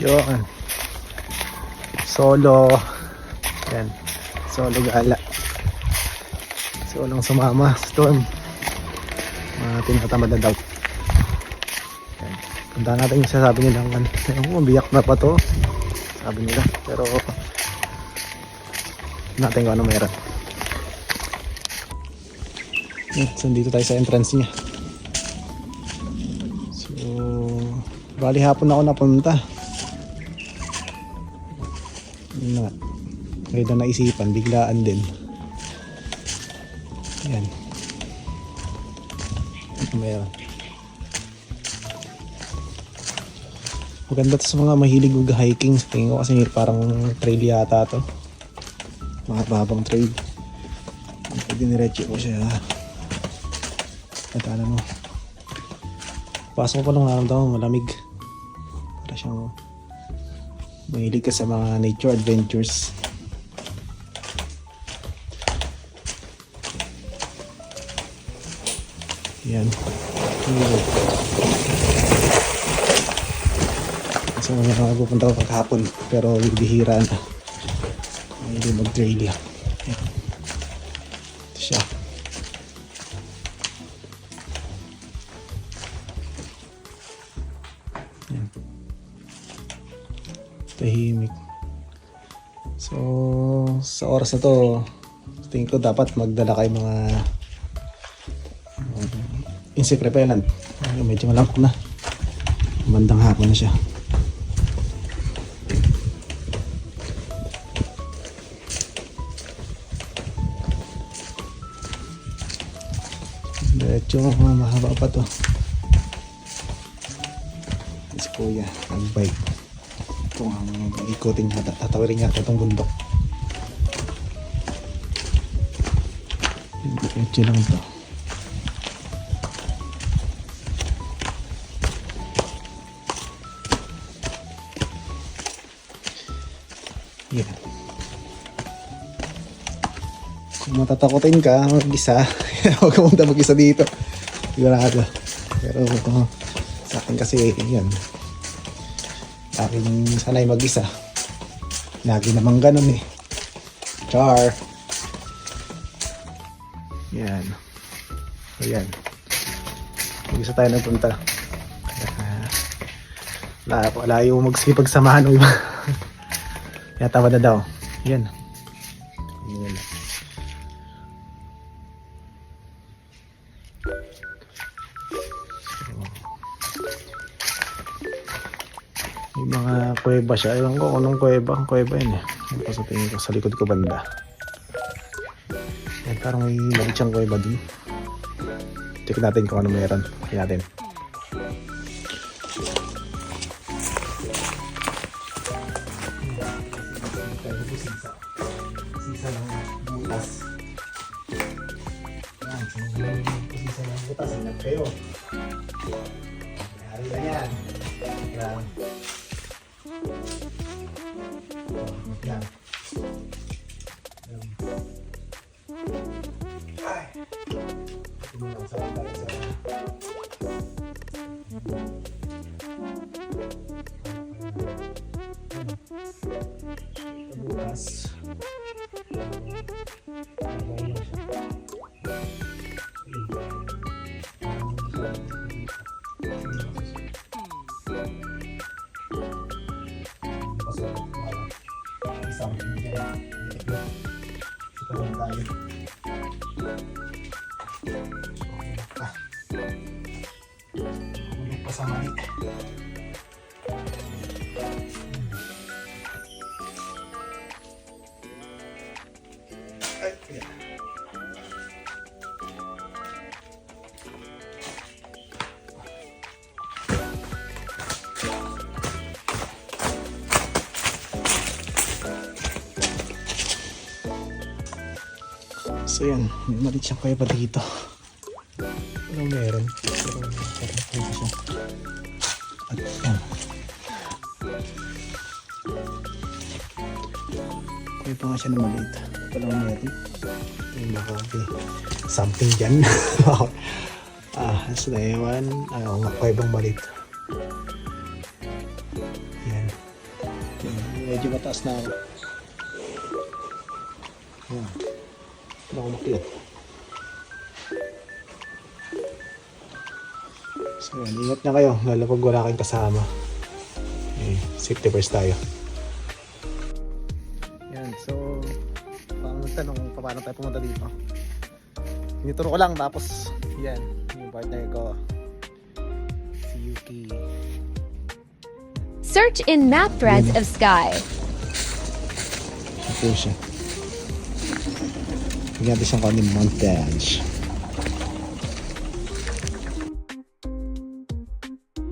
Yun. Solo. Yan. Solo gala. Solong sumama. Storm. Mga tinatamad na daw. Yan. Punta natin yung sasabi nilang biyak na pa to. Sabi nila. Pero natin kung ano meron. So, dito tayo sa entrance niya. So, bali hapon ako napunta. Ngayon na naisipan, biglaan din. Ayan. Ito meron. Maganda to sa mga mahilig mag-hiking. Sa tingin ko kasi parang trail yata to. Mahabang trail. Diniretso ko siya. At alam mo, pasok ko pa lang naramdaman malamig. Para siyang mahilig ka sa mga nature adventures. Yan. Kasi pupunta ko kahapon pero bihira na. Hindi mag-trail lang. Yan. Ito siya. Yan. Tahimik. So sa oras na to, tingin ko dapat magdala kayo mga insect repellent. Medyo malambot na. Bandang hapon na siya. Medyo mahaba pa to. Si Kuya, nag-bike. Ito ang ikoting tatawirin yata itong bundok. Medyo lang ito. Yeah. Kung matatakotin ka mag-isa, huwag ka muna mag-isa dito. Sigurado. Pero sa akin kasi yan, aking sanay mag-isa. Lagi namang ganun eh. Char. Yan. Ayan. Mag-isa tayo nagpunta. Layo magsipagsamahan o iba. Kaya tama na daw. Yan. Yan. May mga kuweba siya. Ewan ko kung anong kuweba. Ang kuweba yun eh. Yan pa sa tingin ko sa likod ko banda. Yan, parang may maliit siyang kuweba dun. Check natin kung ano meron. Check natin. Sisa ng butas. Yan, sisa ng butas. Hanap kayo. Mayari na yan. Yan. Yan. Ay. Tingnan sa tayo sa butas. Pasama ni so yan, may maliit siyang kaya pa dito. Ano meron? Pero parang pwede siya. At yan. Kaya pa nga siya na maliit. Walang meron. Yung baka something dyan. So na ewan. Kaya bang maliit. Yan. Medyo mataas na ako. Ayan. Hindi ako makilat. So yan, ingat na kayo. Lalo pag wala kayong kasama. Okay, safety first tayo. Yan, so parang nagtanong kung paano tayo pumunta dito. Tinuturo ko lang, tapos yan, yung partner ko, si Yuki. Search in map threads of Sky. Ito siya. Bigyan natin siyang kanin montage.